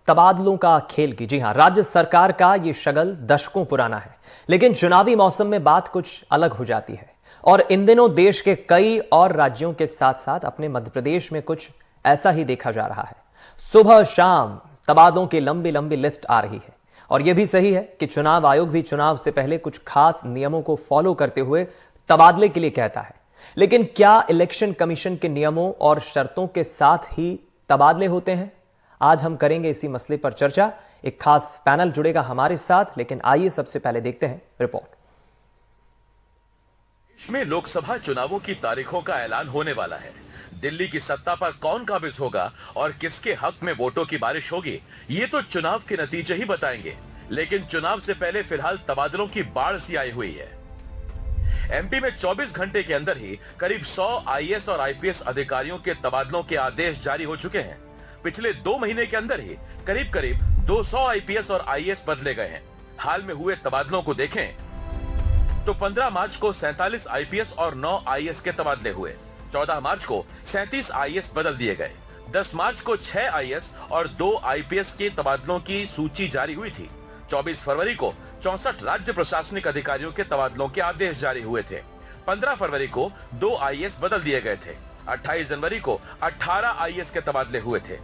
तबादलों का खेल की। जी हां, राज्य सरकार का ये शगल दशकों पुराना है, लेकिन चुनावी मौसम में बात कुछ अलग हो जाती है। और इन दिनों देश के कई और राज्यों के साथ साथ अपने मध्य प्रदेश में कुछ ऐसा ही देखा जा रहा है। सुबह शाम तबादलों की लंबी लंबी लिस्ट आ रही है। और यह भी सही है कि चुनाव आयोग भी चुनाव से पहले कुछ खास नियमों को फॉलो करते हुए तबादले के लिए कहता है। लेकिन क्या इलेक्शन कमीशन के नियमों और शर्तों के साथ ही तबादले होते हैं? आज हम करेंगे इसी मसले पर चर्चा। एक खास पैनल जुड़ेगा हमारे साथ, लेकिन आइए सबसे पहले देखते हैं रिपोर्ट। देश में लोकसभा चुनावों की तारीखों का ऐलान होने वाला है। दिल्ली की सत्ता पर कौन काबिज होगा और किसके हक में वोटों की बारिश होगी, ये तो चुनाव के नतीजे ही बताएंगे। लेकिन चुनाव से पहले फिलहाल तबादलों की बाढ़ सी आई हुई है। एमपी में 24 घंटे के अंदर ही करीब 100 आईएएस और आईपीएस अधिकारियों के तबादलों के आदेश जारी हो चुके हैं। पिछले 2 महीने के अंदर ही करीब करीब 200 आईपीएस और आईएएस बदले गए हैं। हाल में हुए तबादलों को देखें तो 15 मार्च को 47 आईपीएस और 9 आईएएस के तबादले हुए। 14 मार्च को 37 आईएएस बदल दिए गए। 10 मार्च को 6 आईएएस और 2 आईपीएस के तबादलों की सूची जारी हुई थी। 24 फरवरी को 64 राज्य प्रशासनिक अधिकारियों के तबादलों के आदेश जारी हुए थे। 15 फरवरी को 2 आईएएस बदल दिए गए थे। 28 जनवरी को 18 आईएएस के तबादले हुए थे।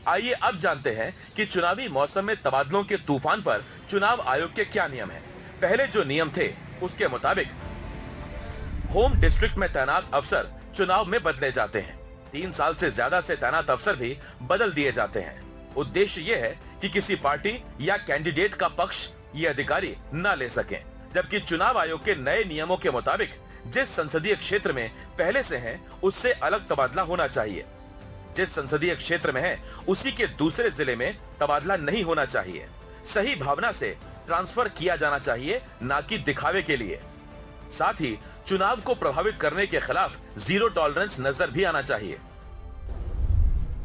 आइए अब जानते हैं कि चुनावी मौसम में तबादलों के तूफान पर चुनाव आयोग के क्या नियम हैं। पहले जो नियम थे उसके मुताबिक होम डिस्ट्रिक्ट में तैनात अफसर चुनाव में बदले जाते हैं। 3 साल से ज्यादा से तैनात अफसर भी बदल दिए जाते हैं। उद्देश्य यह है कि किसी पार्टी या कैंडिडेट का पक्ष ये अधिकारी न ले सकें। जबकि चुनाव आयोग के नए नियमों के मुताबिक जिस संसदीय क्षेत्र में पहले से हैं, उससे अलग तबादला होना चाहिए। जिस संसदीय क्षेत्र में है उसी के दूसरे जिले में तबादला नहीं होना चाहिए। सही भावना से ट्रांसफर किया जाना चाहिए, ना कि दिखावे के लिए। साथ ही चुनाव को प्रभावित करने के खिलाफ जीरो टॉलरेंस नजर भी आना चाहिए।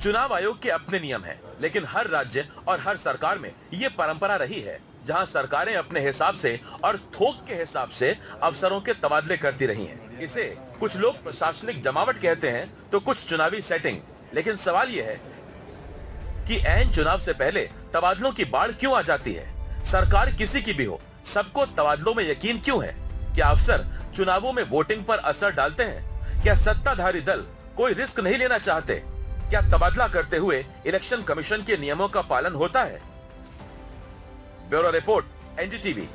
चुनाव आयोग के अपने नियम हैं, लेकिन हर राज्य और हर सरकार में ये परंपरा रही है जहां सरकारें अपने हिसाब से और थोक के हिसाब से अफसरों के तबादले करती रही हैं। इसे कुछ लोग प्रशासनिक जमावट कहते हैं तो कुछ चुनावी सेटिंग। लेकिन सवाल यह है कि ऐन चुनाव से पहले तबादलों की बाढ़ क्यों आ जाती है? सरकार किसी की भी हो, सबको तबादलों में यकीन क्यों है? क्या अफसर चुनावों में वोटिंग पर असर डालते हैं? क्या सत्ताधारी दल कोई रिस्क नहीं लेना चाहते? क्या तबादला करते हुए इलेक्शन कमीशन के नियमों का पालन होता है? Bureau report, NDTV.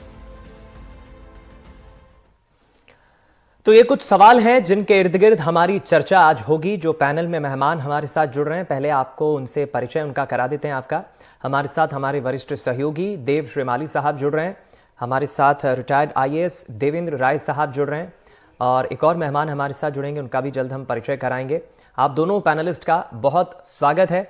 तो ये कुछ सवाल हैं जिनके इर्द गिर्द हमारी चर्चा आज होगी। जो पैनल में मेहमान हमारे साथ जुड़ रहे हैं, पहले आपको उनसे परिचय उनका करा देते हैं। आपका हमारे साथ हमारे वरिष्ठ सहयोगी देव श्रीमाली साहब जुड़ रहे हैं। हमारे साथ रिटायर्ड आईएएस देवेंद्र राय साहब जुड़ रहे हैं। और एक और मेहमान हमारे साथ जुड़ेंगे, उनका भी जल्द हम परिचय कराएंगे। आप दोनों पैनलिस्ट का बहुत स्वागत है।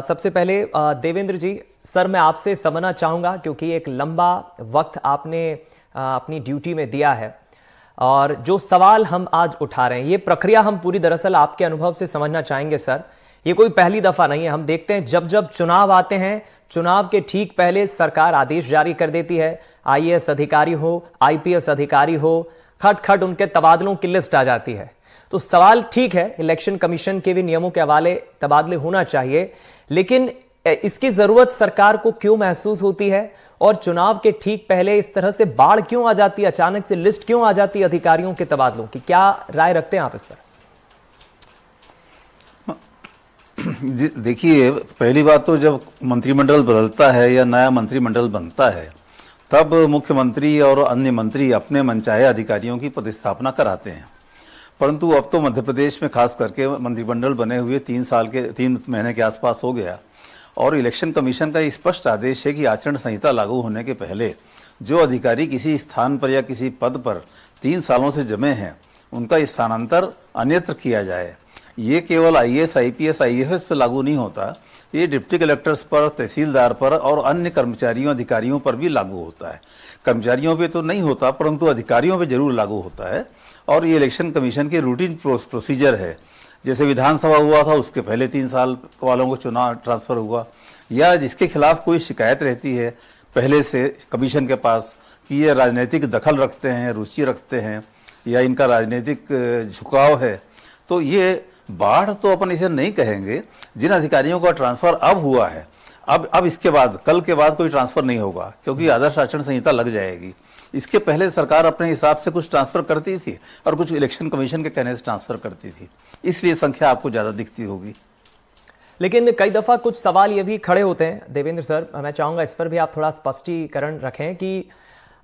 सबसे पहले देवेंद्र जी, सर मैं आपसे समझना चाहूँगा, क्योंकि एक लंबा वक्त आपने अपनी ड्यूटी में दिया है और जो सवाल हम आज उठा रहे हैं, ये प्रक्रिया हम पूरी दरअसल आपके अनुभव से समझना चाहेंगे। सर, ये कोई पहली दफा नहीं है। हम देखते हैं जब जब चुनाव आते हैं, चुनाव के ठीक पहले सरकार आदेश जारी कर देती है। आईएएस अधिकारी हो, आईपीएस अधिकारी हो, खट खट उनके तबादलों की लिस्ट आ जाती है। तो सवाल ठीक है, इलेक्शन कमीशन के भी नियमों के हवाले तबादले होना चाहिए, लेकिन इसकी जरूरत सरकार को क्यों महसूस होती है? और चुनाव के ठीक पहले इस तरह से बाढ़ क्यों आ जाती है, अचानक से लिस्ट क्यों आ जाती है अधिकारियों के तबादलों की? क्या राय रखते हैं आप इस पर? देखिए, पहली बात तो जब मंत्रिमंडल बदलता है या नया मंत्रिमंडल बनता है, तब मुख्यमंत्री और अन्य मंत्री अपने मनचाहे अधिकारियों की पदस्थापना कराते हैं। परंतु अब तो मध्य प्रदेश में खास करके मंत्रिमंडल बने हुए 3 महीने के आसपास हो गया और इलेक्शन कमीशन का स्पष्ट आदेश है कि आचरण संहिता लागू होने के पहले जो अधिकारी किसी स्थान पर या किसी पद पर 3 सालों से जमे हैं, उनका स्थानांतर अन्यत्र किया जाए। ये केवल आईएएस, आईपीएस, आईएएस पर लागू नहीं होता, ये डिप्टी कलेक्टर्स पर, तहसीलदार पर और अन्य कर्मचारियों, अधिकारियों पर भी लागू होता है। कर्मचारियों पे तो नहीं होता, परंतु अधिकारियों पे जरूर लागू होता है। और ये इलेक्शन कमीशन की रूटीन प्रोसीजर है। जैसे विधानसभा हुआ था, उसके पहले 3 साल वालों को चुनाव ट्रांसफर हुआ, या जिसके खिलाफ कोई शिकायत रहती है पहले से कमीशन के पास कि ये राजनीतिक दखल रखते हैं, रुचि रखते हैं, या इनका राजनीतिक झुकाव है, तो ये बाढ़ तो अपन इसे नहीं कहेंगे। जिन अधिकारियों का ट्रांसफर अब हुआ है, अब इसके बाद, कल के बाद कोई ट्रांसफर नहीं होगा, क्योंकि आदर्श आचरण संहिता लग जाएगी। इसके पहले सरकार अपने हिसाब से कुछ ट्रांसफर करती थी और कुछ इलेक्शन कमीशन के कहने से ट्रांसफर करती थी, इसलिए संख्या आपको ज्यादा दिखती होगी। लेकिन कई दफा कुछ सवाल ये भी खड़े होते हैं देवेंद्र सर, मैं चाहूंगा इस पर भी आप थोड़ा स्पष्टीकरण रखें कि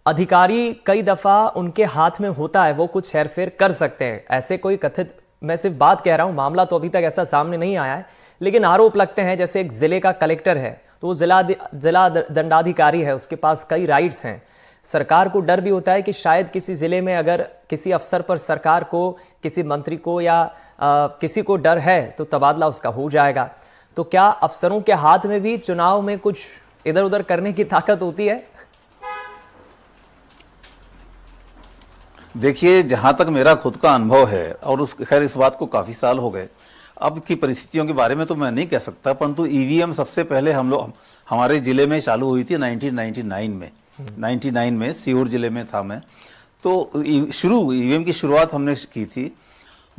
अधिकारी कई दफा उनके हाथ में होता है, वो कुछ हेरफेर कर सकते हैं, ऐसे कोई कथित, मैं सिर्फ बात कह रहा हूं, मामला तो अभी तक ऐसा सामने नहीं आया है, लेकिन आरोप लगते हैं। जैसे एक जिले का कलेक्टर है तो वो जिला दंडाधिकारी है, उसके पास कई राइट्स हैं। सरकार को डर भी होता है कि शायद किसी जिले में अगर किसी अफसर पर सरकार को, किसी मंत्री को या किसी को डर है तो तबादला उसका हो जाएगा। तो क्या अफसरों के हाथ में भी चुनाव में कुछ इधर उधर करने की ताकत होती है? देखिए, जहां तक मेरा खुद का अनुभव है, और खैर इस बात को काफी साल हो गए, अब की परिस्थितियों के बारे में तो मैं नहीं कह सकता, परंतु ईवीएम सबसे पहले हमारे जिले में चालू हुई थी 1999 में। 99 में सीहोर जिले में था मैं, तो ईवीएम की शुरुआत हमने की थी।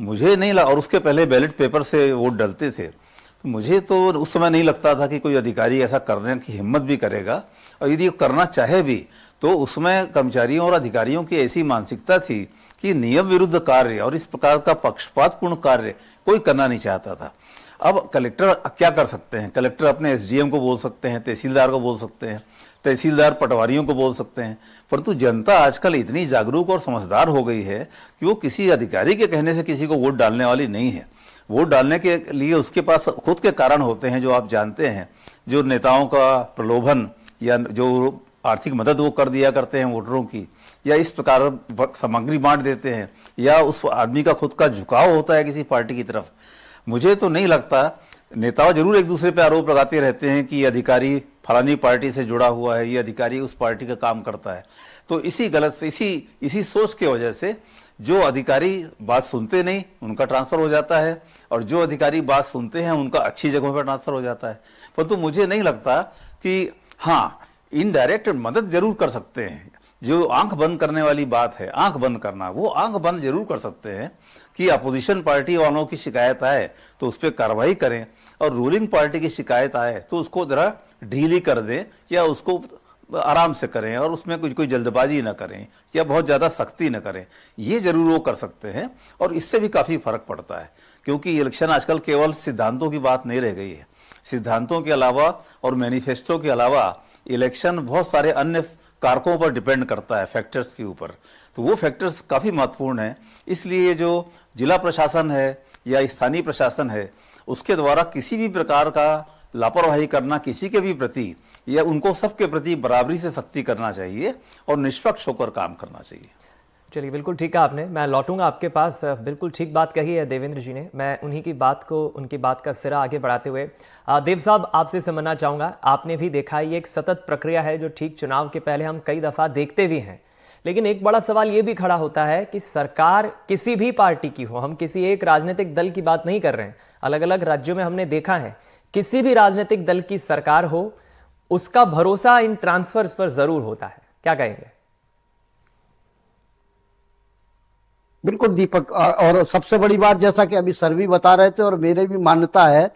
मुझे नहीं लगा, और उसके पहले बैलेट पेपर से वोट डलते थे, तो मुझे तो उस समय नहीं लगता था कि कोई अधिकारी ऐसा करने की हिम्मत भी करेगा, और यदि करना चाहे भी तो उसमें कर्मचारियों और अधिकारियों की ऐसी मानसिकता थी कि नियम विरुद्ध कार्य और इस प्रकार का पक्षपातपूर्ण कार्य कोई करना नहीं चाहता था। अब कलेक्टर क्या कर सकते हैं? कलेक्टर अपने एसडीएम को बोल सकते हैं, तहसीलदार को बोल सकते हैं, तहसीलदार पटवारियों को बोल सकते हैं, परंतु जनता आजकल इतनी जागरूक और समझदार हो गई है कि वो किसी अधिकारी के कहने से किसी को वोट डालने वाली नहीं है। वोट डालने के लिए उसके पास खुद के कारण होते हैं, जो आप जानते हैं, जो नेताओं का प्रलोभन या जो आर्थिक मदद वो कर दिया करते हैं वोटरों की, या इस प्रकार सामग्री बांट देते हैं, या उस आदमी का खुद का झुकाव होता है किसी पार्टी की तरफ। मुझे तो नहीं लगता, नेता जरूर एक दूसरे पे आरोप लगाते रहते हैं कि ये अधिकारी फलानी पार्टी से जुड़ा हुआ है, ये अधिकारी उस पार्टी का काम करता है। तो इसी सोच की वजह से जो अधिकारी बात सुनते नहीं उनका ट्रांसफर हो जाता है, और जो अधिकारी बात सुनते हैं उनका अच्छी जगहों पर ट्रांसफर हो जाता है। परंतु मुझे नहीं लगता कि, हाँ, इनडायरेक्ट मदद जरूर कर सकते हैं। जो आंख बंद करने वाली बात है, आंख बंद करना, वो आंख बंद जरूर कर सकते हैं कि अपोजिशन पार्टी वालों की शिकायत आए तो उस पर कार्रवाई करें, और रूलिंग पार्टी की शिकायत आए तो उसको जरा ढीली कर दें या उसको आराम से करें, और उसमें कोई जल्दबाजी ना करें या बहुत ज्यादा सख्ती ना करें। ये जरूर वो कर सकते हैं, और इससे भी काफी फर्क पड़ता है, क्योंकि इलेक्शन आजकल केवल सिद्धांतों की बात नहीं रह गई है। सिद्धांतों के अलावा और मैनिफेस्टो के अलावा इलेक्शन बहुत सारे अन्य कारकों पर डिपेंड करता है, फैक्टर्स के ऊपर। तो वो फैक्टर्स काफी महत्वपूर्ण हैं। इसलिए जो जिला प्रशासन है या स्थानीय प्रशासन है, उसके द्वारा किसी भी प्रकार का लापरवाही करना किसी के भी प्रति, या उनको सबके प्रति बराबरी से सख्ती करना चाहिए और निष्पक्ष होकर काम करना चाहिए। चलिए, बिल्कुल ठीक कहा आपने, मैं लौटूंगा आपके पास। बिल्कुल ठीक बात कही है देवेंद्र जी ने, मैं उन्हीं की बात को, उनकी बात का सिरा आगे बढ़ाते हुए देव साहब आपसे समझना चाहूंगा। आपने भी देखा, ये एक सतत प्रक्रिया है जो ठीक चुनाव के पहले हम कई दफा देखते भी हैं, लेकिन एक बड़ा सवाल ये भी खड़ा होता है कि सरकार किसी भी पार्टी की हो, हम किसी एक राजनीतिक दल की बात नहीं कर रहे हैं, अलग अलग राज्यों में हमने देखा है, किसी भी राजनीतिक दल की सरकार हो, उसका भरोसा इन ट्रांसफर्स पर जरूर होता है। क्या कहेंगे? बिल्कुल दीपक, और सबसे बड़ी बात, जैसा कि अभी सर भी बता रहे थे और मेरे भी मान्यता है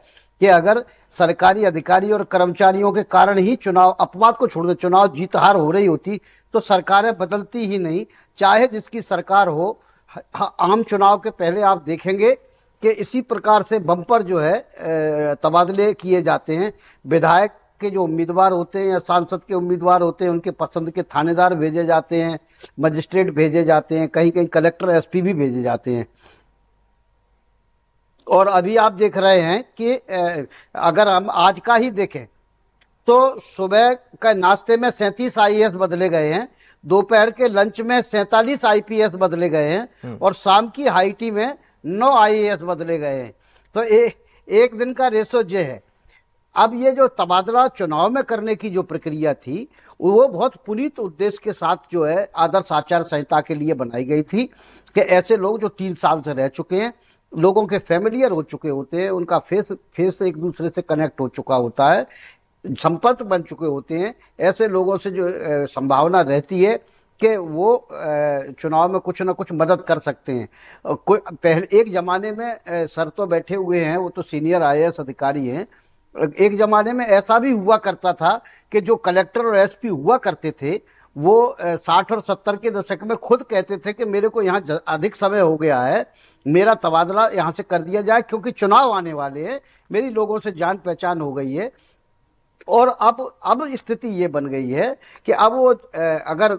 कि अगर सरकारी अधिकारी और कर्मचारियों के कारण ही चुनाव, अपवाद को छोड़ दे, चुनाव जीत हार हो रही होती तो सरकारें बदलती ही नहीं, चाहे जिसकी सरकार हो। आम चुनाव के पहले आप देखेंगे कि इसी प्रकार से बम्पर जो है तबादले किए जाते हैं। विधायक के जो उम्मीदवार होते हैं या सांसद के उम्मीदवार होते हैं, उनके पसंद के थानेदार भेजे जाते हैं, मजिस्ट्रेट भेजे जाते हैं, कहीं कहीं कलेक्टर एसपी भी भेजे जाते हैं। और अभी आप देख रहे हैं कि अगर हम आज का ही देखें तो सुबह का नाश्ते में 37 आईएएस बदले गए हैं, दोपहर के लंच में 47 आईपीएस बदले गए हैं, और शाम की हाई टी में 9 आईएएस बदले गए हैं। तो एक दिन का रेशो ये है। अब ये जो तबादला चुनाव में करने की जो प्रक्रिया थी, वो बहुत पुनीत उद्देश्य के साथ जो है आदर्श आचार संहिता के लिए बनाई गई थी कि ऐसे लोग जो 3 साल से रह चुके हैं, लोगों के फैमिलियर हो चुके होते हैं, उनका फेस एक दूसरे से कनेक्ट हो चुका होता है, संपर्क बन चुके होते हैं, ऐसे लोगों से जो संभावना रहती है कि वो चुनाव में कुछ ना कुछ मदद कर सकते हैं। कोई पहले एक जमाने में सर तो बैठे हुए हैं, वो तो सीनियर IAS अधिकारी हैं। एक जमाने में ऐसा भी हुआ करता था कि जो कलेक्टर और SP हुआ करते थे वो 60 और 70 के दशक में खुद कहते थे कि मेरे को यहाँ अधिक समय हो गया है, मेरा तबादला यहाँ से कर दिया जाए क्योंकि चुनाव आने वाले हैं, मेरी लोगों से जान पहचान हो गई है। और अब स्थिति ये बन गई है कि अब वो अगर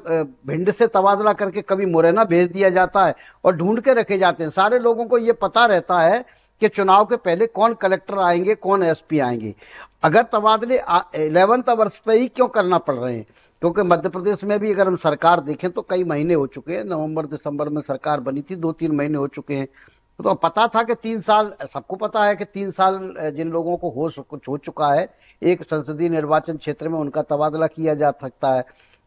भिंड से तबादला करके कभी मुरैना भेज दिया जाता है और ढूंढ के रखे जाते हैं। सारे लोगों को ये पता रहता है कि चुनाव के पहले कौन कलेक्टर आएंगे, कौन SP आएंगे। अगर तबादले 11th आवर्स पे ही क्यों करना पड़ रहे हैं, क्योंकि मध्य प्रदेश में भी अगर हम सरकार देखें तो कई महीने हो चुके हैं। नवंबर दिसंबर में सरकार बनी थी, 2-3 महीने हो चुके हैं। तो पता था कि 3 साल, सबको पता है कि 3 साल जिन लोगों को कुछ हो चुका है एक संसदीय निर्वाचन क्षेत्र में, उनका तबादला किया जा सकता है,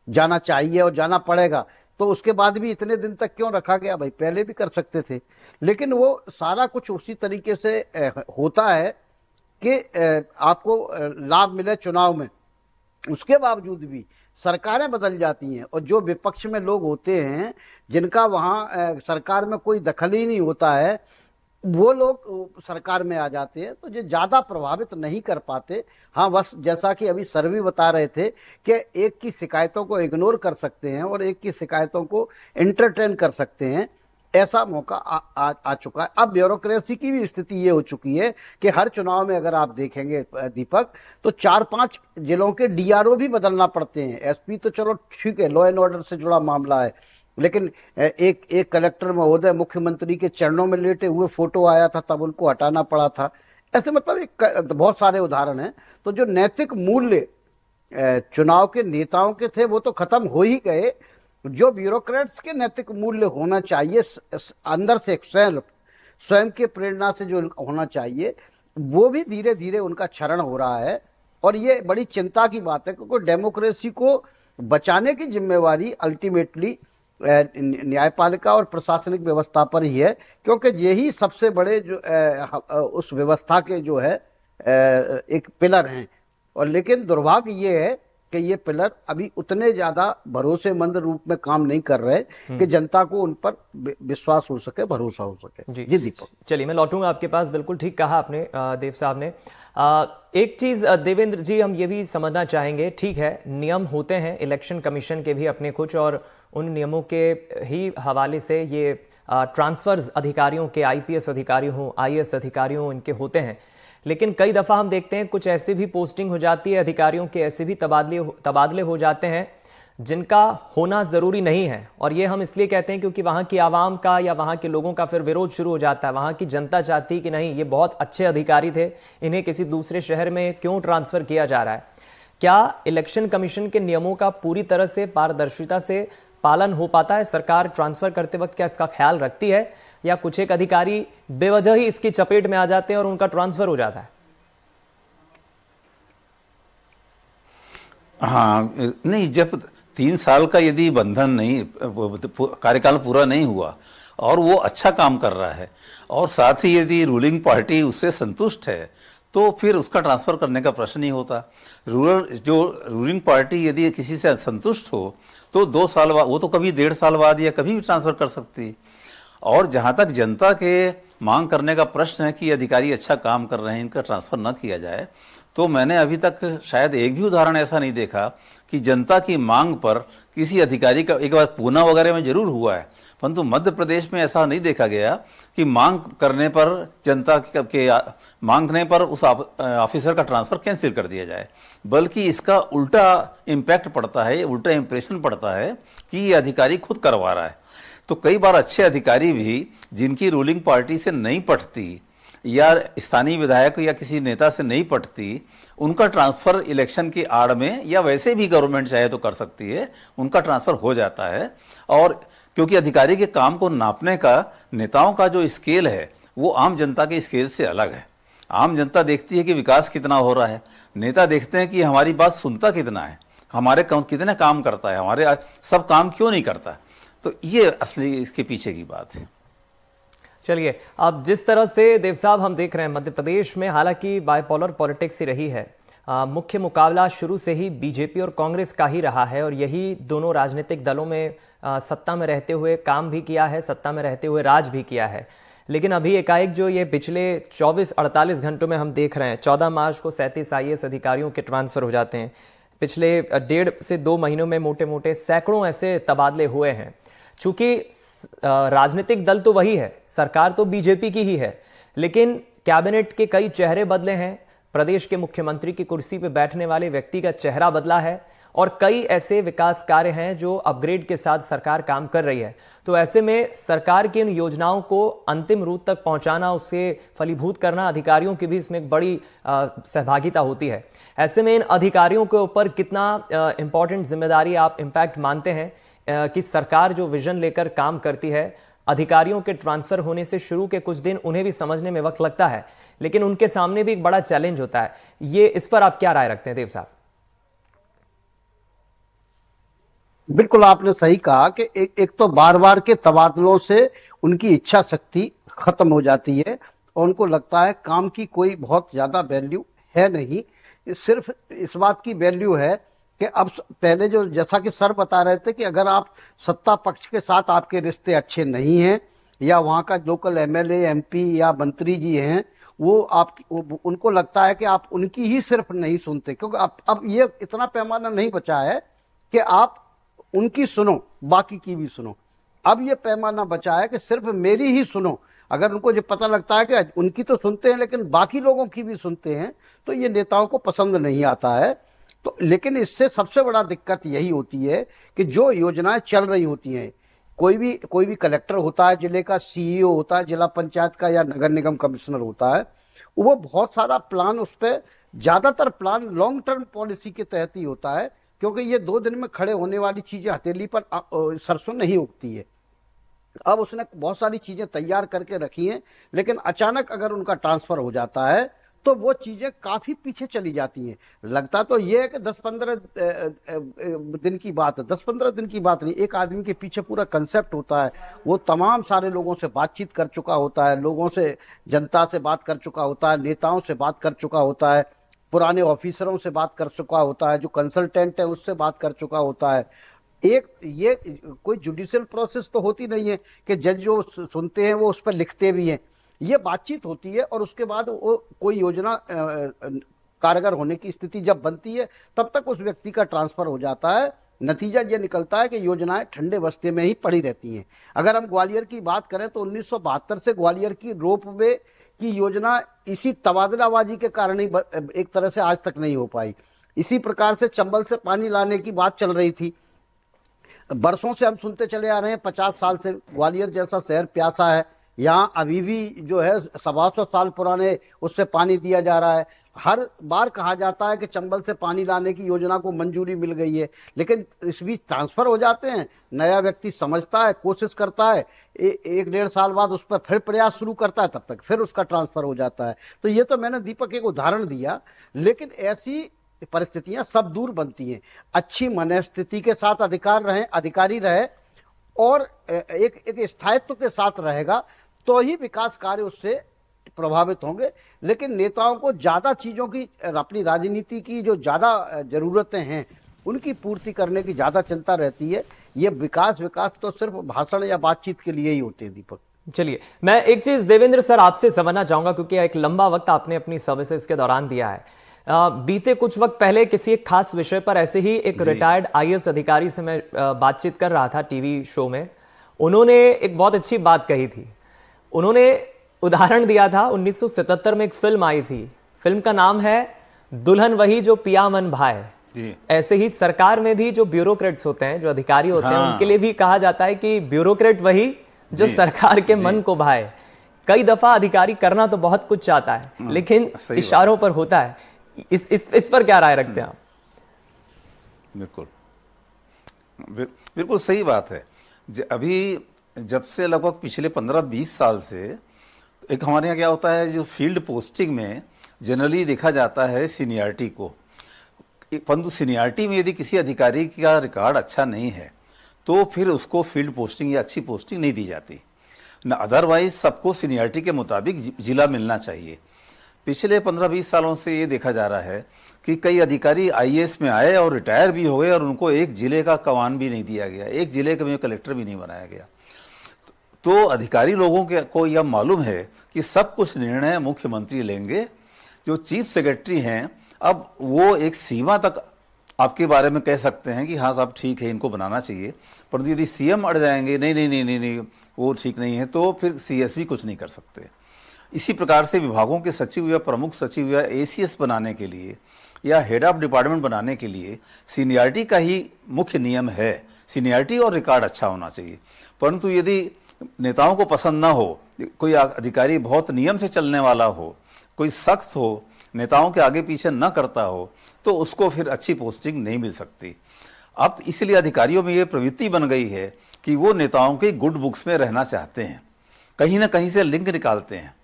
जाना चाहिए और जाना पड़ेगा। तो उसके बाद भी इतने दिन तक क्यों रखा गया भाई, पहले भी कर सकते थे। लेकिन वो सारा कुछ उसी तरीके से होता है कि आपको लाभ मिले चुनाव में, उसके बावजूद भी सरकारें बदल जाती हैं और जो विपक्ष में लोग होते हैं जिनका वहाँ सरकार में कोई दखल ही नहीं होता है, वो लोग सरकार में आ जाते हैं, तो ये ज़्यादा प्रभावित नहीं कर पाते। हाँ, बस जैसा कि अभी सर भी बता रहे थे कि एक की शिकायतों को इग्नोर कर सकते हैं और एक की शिकायतों को एंटरटेन कर सकते हैं, ऐसा मौका आ चुका है। अब ब्यूरोक्रेसी की भी स्थिति ये हो चुकी है कि हर चुनाव में अगर आप देखेंगे दीपक, तो 4-5 जिलों के DRO भी बदलना पड़ते हैं। SP तो चलो ठीक है, लॉ एंड ऑर्डर से जुड़ा मामला है, लेकिन एक कलेक्टर महोदय मुख्यमंत्री के चरणों में लेटे हुए फोटो आया था, तब उनको हटाना पड़ा था। ऐसे मतलब बहुत सारे उदाहरण हैं। तो जो नैतिक मूल्य चुनाव के नेताओं के थे वो तो खत्म हो ही गए। जो ब्यूरोक्रेट्स के नैतिक मूल्य होना चाहिए अंदर से स्वयं के प्रेरणा से जो होना चाहिए, वो भी धीरे धीरे उनका क्षरण हो रहा है। और ये बड़ी चिंता की बात है, क्योंकि डेमोक्रेसी को बचाने की जिम्मेवारी अल्टीमेटली न्यायपालिका और प्रशासनिक व्यवस्था पर ही है, क्योंकि यही सबसे बड़े जो उस व्यवस्था के जो है एक पिलर हैं। और लेकिन दुर्भाग्य ये है कि ये पिलर अभी उतने ज्यादा भरोसेमंद रूप में काम नहीं कर रहे कि जनता को उन पर विश्वास हो सके, भरोसा हो सके। जी दीपक, चलिए मैं लौटूंगा आपके पास। बिल्कुल ठीक कहा आपने देव साहब ने। एक चीज देवेंद्र जी हम ये भी समझना चाहेंगे, ठीक है नियम होते हैं इलेक्शन कमीशन के भी अपने कुछ, और उन नियमों के ही हवाले से ये ट्रांसफर्स अधिकारियों के, IPS अधिकारी हों, IAS अधिकारी हों, इनके होते हैं। लेकिन कई दफा हम देखते हैं कुछ ऐसी भी पोस्टिंग हो जाती है अधिकारियों के, ऐसे भी तबादले हो जाते हैं जिनका होना जरूरी नहीं है। और ये हम इसलिए कहते हैं क्योंकि वहां की आवाम का या वहां के लोगों का फिर विरोध शुरू हो जाता है। वहां की जनता चाहती कि नहीं, ये बहुत अच्छे अधिकारी थे, इन्हें किसी दूसरे शहर में क्यों ट्रांसफर किया जा रहा है। क्या इलेक्शन कमीशन के नियमों का पूरी तरह से पारदर्शिता से पालन हो पाता है? सरकार ट्रांसफर करते वक्त क्या इसका ख्याल रखती है, या कुछ एक अधिकारी बेवजह ही इसकी चपेट में आ जाते हैं और उनका ट्रांसफर हो जाता है? हाँ, नहीं, जब 3 साल का यदि बंधन नहीं, कार्यकाल पूरा नहीं हुआ और वो अच्छा काम कर रहा है और साथ ही यदि रूलिंग पार्टी उससे संतुष्ट है, तो फिर उसका ट्रांसफर करने का प्रश्न नहीं होता। रूलिंग पार्टी यदि किसी से संतुष्ट हो तो 2 साल बाद, वो तो कभी 1.5 साल बाद या कभी भी ट्रांसफर कर सकती है। और जहां तक जनता के मांग करने का प्रश्न है कि अधिकारी अच्छा काम कर रहे हैं, इनका ट्रांसफर न किया जाए, तो मैंने अभी तक शायद एक भी उदाहरण ऐसा नहीं देखा कि जनता की मांग पर किसी अधिकारी का, एक बार पूना वगैरह में जरूर हुआ है, परंतु मध्य प्रदेश में ऐसा नहीं देखा गया कि मांग करने पर, जनता के मांगने पर उस ऑफिसर का ट्रांसफर कैंसिल कर दिया जाए, बल्कि इसका उल्टा इम्पैक्ट पड़ता है, उल्टा इंप्रेशन पड़ता है कि ये अधिकारी खुद करवा रहा है। तो कई बार अच्छे अधिकारी भी जिनकी रूलिंग पार्टी से नहीं पटती या स्थानीय विधायक या किसी नेता से नहीं पटती, उनका ट्रांसफर इलेक्शन की आड़ में या वैसे भी गवर्नमेंट चाहे तो कर सकती है, उनका ट्रांसफर हो जाता है। और क्योंकि अधिकारी के काम को नापने का नेताओं का जो स्केल है वो आम जनता के स्केल से अलग है। आम जनता देखती है कि विकास कितना हो रहा है, नेता देखते हैं कि हमारी बात सुनता कितना है, हमारे कितने काम करता है, हमारे सब काम क्यों नहीं करता। तो ये असली इसके पीछे की बात है। चलिए, अब जिस तरह से देव साहब हम देख रहे हैं मध्य प्रदेश में, हालांकि बाइपोलर पॉलिटिक्स ही रही है, मुख्य मुकाबला शुरू से ही बीजेपी और कांग्रेस का ही रहा है और यही दोनों राजनीतिक दलों में सत्ता में रहते हुए काम भी किया है, सत्ता में रहते हुए राज भी किया है। लेकिन अभी एकाएक जो ये पिछले 24-48 घंटों में हम देख रहे हैं, 14 मार्च को 37 IAS अधिकारियों के ट्रांसफर हो जाते हैं। पिछले 1.5 से 2 महीनों में मोटे मोटे सैकड़ों ऐसे तबादले हुए हैं। चूंकि राजनीतिक दल तो वही है, सरकार तो बीजेपी की ही है, लेकिन कैबिनेट के कई चेहरे बदले हैं, प्रदेश के मुख्यमंत्री की कुर्सी पर बैठने वाले व्यक्ति का चेहरा बदला है और कई ऐसे विकास कार्य हैं जो अपग्रेड के साथ सरकार काम कर रही है। तो ऐसे में सरकार की इन योजनाओं को अंतिम रूप तक पहुंचाना, उसे फलीभूत करना, अधिकारियों की भी इसमें एक बड़ी सहभागिता होती है। ऐसे में इन अधिकारियों के ऊपर कितना इंपॉर्टेंट जिम्मेदारी आप इम्पैक्ट मानते हैं कि सरकार जो विजन लेकर काम करती है, अधिकारियों के ट्रांसफर होने से शुरू के कुछ दिन उन्हें भी समझने में वक्त लगता है, लेकिन उनके सामने भी एक बड़ा चैलेंज होता है। ये इस पर आप क्या राय रखते हैं देव साहब? बिल्कुल आपने सही कहा कि एक तो बार बार के तबादलों से उनकी इच्छा शक्ति खत्म हो जाती है और उनको लगता है काम की कोई बहुत ज्यादा वैल्यू है नहीं। सिर्फ इस बात की वैल्यू है कि अब पहले जो जैसा कि सर बता रहे थे कि अगर आप सत्ता पक्ष के साथ आपके रिश्ते अच्छे नहीं हैं या वहाँ का लोकल MLA MP या मंत्री जी हैं, उनको लगता है कि आप उनकी ही सिर्फ नहीं सुनते, क्योंकि अब ये इतना पैमाना नहीं बचा है कि आप उनकी सुनो बाकी की भी सुनो। अब ये पैमाना बचा है कि सिर्फ मेरी ही सुनो। अगर उनको जो पता लगता है कि उनकी तो सुनते हैं लेकिन बाकी लोगों की भी सुनते हैं, तो ये नेताओं को पसंद नहीं आता है। तो लेकिन इससे सबसे बड़ा दिक्कत यही होती है कि जो योजनाएं चल रही होती हैं, कोई भी कलेक्टर होता है, जिले का CEO होता है, जिला पंचायत का या नगर निगम कमिश्नर होता है, वो बहुत सारा प्लान, उस पर ज्यादातर प्लान लॉन्ग टर्म पॉलिसी के तहत ही होता है, क्योंकि ये 2 दिन में खड़े होने वाली चीजें हथेली पर सरसों नहीं उगती है। अब उसने बहुत सारी चीजें तैयार करके रखी हैं, लेकिन अचानक अगर उनका ट्रांसफर हो जाता है तो वो चीजें काफी पीछे चली जाती हैं। लगता तो ये है कि 10-15 दिन की बात है, 10-15 दिन की बात नहीं, एक आदमी के पीछे पूरा कंसेप्ट होता है। वो तमाम सारे लोगों से बातचीत कर चुका होता है, लोगों से, जनता से बात कर चुका होता है, नेताओं से बात कर चुका होता है, पुराने ऑफिसरों से बात कर चुका होता है, जो कंसल्टेंट है उससे बात कर चुका होता है। ये कोई जुडिशियल प्रोसेस तो होती नहीं है कि जज जो सुनते हैं वो उस पर लिखते भी हैं। ये बातचीत होती है और उसके बाद वो कोई योजना कारगर होने की स्थिति जब बनती है, तब तक उस व्यक्ति का ट्रांसफर हो जाता है। नतीजा ये निकलता है कि योजनाएं ठंडे बस्ते में ही पड़ी रहती हैं। अगर हम ग्वालियर की बात करें तो 1972 से ग्वालियर की रोपवे की योजना इसी तबादलाबाजी के कारण ही एक तरह से आज तक नहीं हो पाई। इसी प्रकार से चंबल से पानी लाने की बात चल रही थी, बरसों से हम सुनते चले आ रहे हैं, 50 साल से ग्वालियर जैसा शहर प्यासा है, यहाँ अभी भी जो है 125 साल पुराने उससे पानी दिया जा रहा है। हर बार कहा जाता है कि चंबल से पानी लाने की योजना को मंजूरी मिल गई है, लेकिन इस बीच ट्रांसफर हो जाते हैं, नया व्यक्ति समझता है, कोशिश करता है, 1-1.5 साल बाद उस पर फिर प्रयास शुरू करता है, तब तक फिर उसका ट्रांसफर हो जाता है। तो ये तो मैंने दीपक एक उदाहरण दिया, लेकिन ऐसी परिस्थितियां सब दूर बनती हैं। अच्छी मनस्थिति के साथ अधिकारी रहे और एक स्थायित्व के साथ रहेगा तो ही विकास कार्य उससे प्रभावित होंगे। लेकिन नेताओं को ज्यादा चीजों की, अपनी राजनीति की जो ज्यादा जरूरतें हैं उनकी पूर्ति करने की ज्यादा चिंता रहती है। ये विकास तो सिर्फ भाषण या बातचीत के लिए ही होते हैं। दीपक, चलिए, मैं एक चीज देवेंद्र सर आपसे समझना चाहूंगा, क्योंकि एक लंबा वक्त आपने अपनी सर्विसेज के दौरान दिया है। बीते कुछ वक्त पहले किसी एक खास विषय पर ऐसे ही एक रिटायर्ड IAS अधिकारी से मैं बातचीत कर रहा था टीवी शो में। उन्होंने एक बहुत अच्छी बात कही थी। उन्होंने उदाहरण दिया था, 1977 में एक फिल्म आई थी, फिल्म का नाम है दुल्हन वही जो पिया मन भाए। ऐसे ही सरकार में भी जो ब्यूरोक्रेट्स होते हैं, जो अधिकारी होते हैं, उनके लिए भी कहा जाता है कि ब्यूरोक्रेट वही जो सरकार के मन को भाए। कई दफा अधिकारी करना तो बहुत कुछ चाहता है, लेकिन इशारों पर होता है। इस पर क्या राय रखते हैं आप? बिल्कुल सही बात है। अभी जब से लगभग पिछले 15-20 साल से एक हमारे यहाँ क्या होता है, जो फील्ड पोस्टिंग में जनरली देखा जाता है सीनियरिटी को, परंतु सीनियरिटी में यदि किसी अधिकारी का रिकॉर्ड अच्छा नहीं है तो फिर उसको फील्ड पोस्टिंग या अच्छी पोस्टिंग नहीं दी जाती न। अदरवाइज सबको सीनियरिटी के मुताबिक जिला मिलना चाहिए। पिछले 15-20 सालों से ये देखा जा रहा है कि कई अधिकारी आईएएस में आए और रिटायर भी हो गए और उनको एक जिले का कमान भी नहीं दिया गया, एक जिले का कलेक्टर भी नहीं बनाया गया। तो अधिकारी लोगों को यह मालूम है कि सब कुछ निर्णय मुख्यमंत्री लेंगे। जो चीफ सेक्रेटरी हैं, अब वो एक सीमा तक आपके बारे में कह सकते हैं कि हाँ साहब ठीक है, इनको बनाना चाहिए, परंतु यदि सीएम अड़ जाएंगे नहीं नहीं नहीं नहीं नहीं वो ठीक नहीं है, तो फिर सीएस भी कुछ नहीं कर सकते। इसी प्रकार से विभागों के सचिव या प्रमुख सचिव या एसीएस बनाने के लिए या हेड ऑफ डिपार्टमेंट बनाने के लिए सीनियरिटी का ही मुख्य नियम है। सीनियरिटी और रिकॉर्ड अच्छा होना चाहिए। परंतु यदि नेताओं को पसंद ना हो, कोई अधिकारी बहुत नियम से चलने वाला हो, कोई सख्त हो, नेताओं के आगे पीछे न करता हो, तो उसको फिर अच्छी पोस्टिंग नहीं मिल सकती। अब इसलिए अधिकारियों में ये प्रवृत्ति बन गई है कि वो नेताओं के गुड बुक्स में रहना चाहते हैं, कहीं ना कहीं से लिंक निकालते हैं।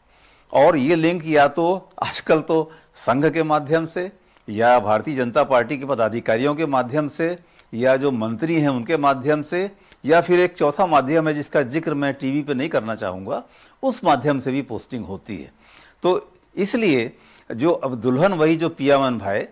और ये लिंक या तो आजकल तो संघ के माध्यम से या भारतीय जनता पार्टी के पदाधिकारियों के माध्यम से या जो मंत्री हैं उनके माध्यम से, या फिर एक चौथा माध्यम है जिसका जिक्र मैं टीवी पे नहीं करना चाहूँगा, उस माध्यम से भी पोस्टिंग होती है। तो इसलिए जो अब दुल्हन वही जो पियावन भाई,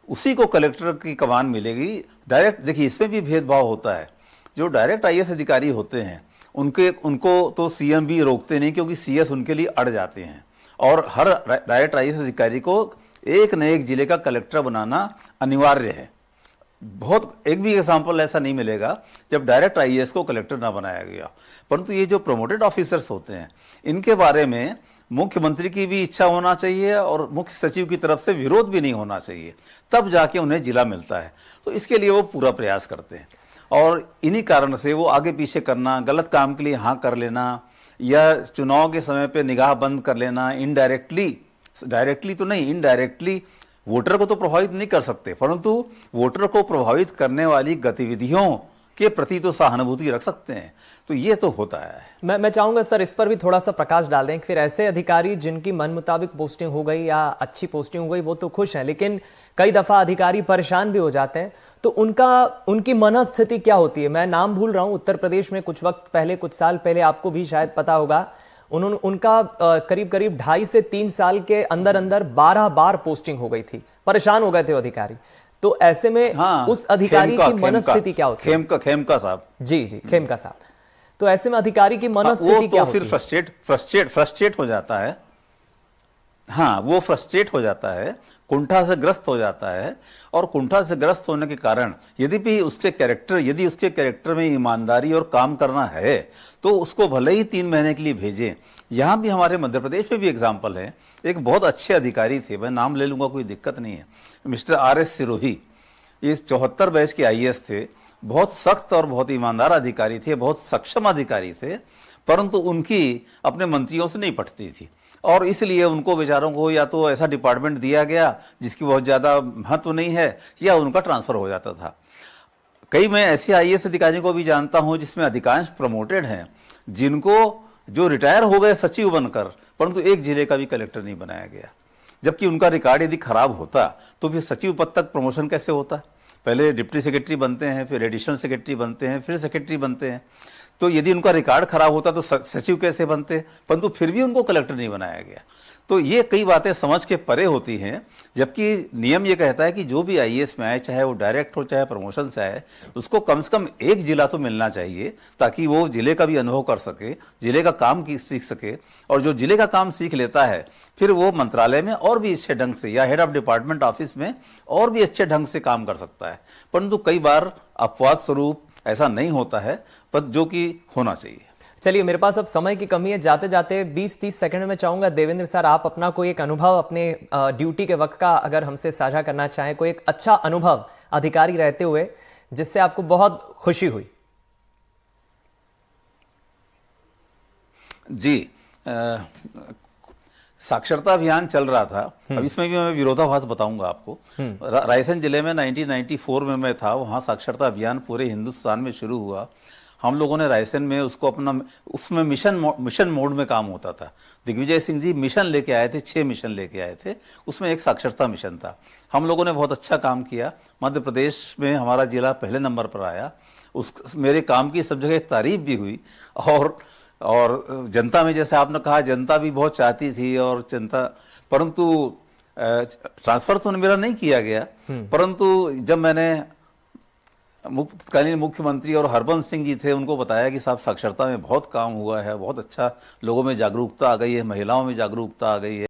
उसी को कलेक्टर की कमान मिलेगी डायरेक्ट। देखिए इसमें भी भेदभाव होता है। जो डायरेक्ट आईएएस अधिकारी होते हैं उनको तो सीएम भी रोकते नहीं, क्योंकि सीएस उनके लिए अड़ जाते हैं। और हर डायरेक्ट आईएएस अधिकारी को एक न एक जिले का कलेक्टर बनाना अनिवार्य है। बहुत एक भी एग्जाम्पल ऐसा नहीं मिलेगा जब डायरेक्ट आईएएस को कलेक्टर ना बनाया गया। परंतु ये जो प्रमोटेड ऑफिसर्स होते हैं, इनके बारे में मुख्यमंत्री की भी इच्छा होना चाहिए और मुख्य सचिव की तरफ से विरोध भी नहीं होना चाहिए, तब जाके उन्हें जिला मिलता है। तो इसके लिए वो पूरा प्रयास करते हैं। और इन्हीं कारण से वो आगे पीछे करना, गलत काम के लिए हाँ कर लेना, या चुनाव के समय पे निगाह बंद कर लेना, इनडायरेक्टली, डायरेक्टली तो नहीं, इनडायरेक्टली वोटर को तो प्रभावित नहीं कर सकते, परंतु वोटर को प्रभावित करने वाली गतिविधियों के प्रति तो सहानुभूति रख सकते हैं। तो ये तो होता है। मैं चाहूंगा सर इस पर भी थोड़ा सा प्रकाश डाल दें। फिर ऐसे अधिकारी जिनकी मन मुताबिक पोस्टिंग हो गई या अच्छी पोस्टिंग हो गई वो तो खुश हैं, लेकिन कई दफा अधिकारी परेशान भी हो जाते हैं, तो उनकी मनस्थिति क्या होती है? मैं नाम भूल रहा हूं, उत्तर प्रदेश में कुछ वक्त पहले, कुछ साल पहले, आपको भी शायद पता होगा, उनका करीब करीब 2.5 से 3 साल के अंदर अंदर 12 बार पोस्टिंग हो गई थी। परेशान हो गए थे अधिकारी। तो ऐसे में उस अधिकारी की मनस्थिति क्या होती है? खेमका साहब, जी खेमका साहब। तो ऐसे में अधिकारी की मनस्थिति क्या होती है? फिर फ्रस्ट्रेट हो जाता है। हाँ, वो फ्रस्ट्रेट हो जाता है, कुंठा से ग्रस्त हो जाता है। और कुंठा से ग्रस्त होने के कारण यदि उसके कैरेक्टर में ईमानदारी और काम करना है, तो उसको भले ही 3 महीने के लिए भेजें। यहां भी हमारे मध्य प्रदेश में भी एग्जाम्पल है। एक बहुत अच्छे अधिकारी थे, मैं नाम ले लूंगा, कोई दिक्कत नहीं है, मिस्टर RS सिरोही। ये 74 बैच के आईएएस थे, बहुत सख्त और बहुत ईमानदार अधिकारी थे, बहुत सक्षम अधिकारी थे, परंतु उनकी अपने मंत्रियों से नहीं पटती थी। और इसलिए उनको बेचारों को या तो ऐसा डिपार्टमेंट दिया गया जिसकी बहुत ज्यादा महत्व नहीं है, या उनका ट्रांसफर हो जाता था। कई मैं ऐसे आईएएस अधिकारियों को भी जानता हूं जिसमें अधिकांश प्रमोटेड हैं, जिनको जो रिटायर हो गए सचिव बनकर, परंतु एक जिले का भी कलेक्टर नहीं बनाया गया। जबकि उनका रिकॉर्ड यदि खराब होता तो फिर सचिव पद तक प्रमोशन कैसे होता? पहले डिप्टी सेक्रेटरी बनते हैं, फिर एडिशनल सेक्रेटरी बनते हैं, फिर सेक्रेटरी बनते हैं। तो यदि उनका रिकॉर्ड खराब होता तो सचिव कैसे बनते? परंतु फिर भी उनको कलेक्टर नहीं बनाया गया। तो ये कई बातें समझ के परे होती हैं। जबकि नियम ये कहता है कि जो भी आईएएस में आए, चाहे वो डायरेक्ट हो चाहे प्रमोशन से आए, उसको कम से कम एक जिला तो मिलना चाहिए, ताकि वो जिले का भी अनुभव कर सके, जिले का काम सीख सके। और जो जिले का काम सीख लेता है, फिर वो मंत्रालय में और भी अच्छे ढंग से, या हेड ऑफ डिपार्टमेंट ऑफिस में और भी अच्छे ढंग से काम कर सकता है। परंतु कई बार अपवाद स्वरूप ऐसा नहीं होता है, पर जो कि होना चाहिए। चलिए, मेरे पास अब समय की कमी है, जाते जाते 20-30 सेकंड में चाहूंगा देवेंद्र सर, आप अपना कोई एक अनुभव अपने ड्यूटी के वक्त का अगर हमसे साझा करना चाहें, कोई एक अच्छा अनुभव अधिकारी रहते हुए जिससे आपको बहुत खुशी हुई। जी, साक्षरता अभियान चल रहा था। अब इसमें भी मैं विरोधाभास बताऊंगा आपको। रायसेन जिले में 1994 में मैं था, वहां साक्षरता अभियान पूरे हिंदुस्तान में शुरू हुआ। हम लोगों ने रायसेन में उसको उसमें मिशन मोड में काम होता था। दिग्विजय सिंह जी मिशन लेके आए थे, 6 मिशन लेके आए थे, उसमें एक साक्षरता मिशन था। हम लोगों ने बहुत अच्छा काम किया। मध्य प्रदेश में हमारा जिला पहले नंबर पर आया। मेरे काम की सब जगह तारीफ भी हुई। और जनता में, जैसे आपने कहा, जनता भी बहुत चाहती थी, और जनता, परंतु ट्रांसफर तो मेरा नहीं किया गया। परंतु जब मैंने तत्कालीन मुख्यमंत्री और हरबंस सिंह जी थे, उनको बताया कि साहब साक्षरता में बहुत काम हुआ है, बहुत अच्छा लोगों में जागरूकता आ गई है, महिलाओं में जागरूकता आ गई है।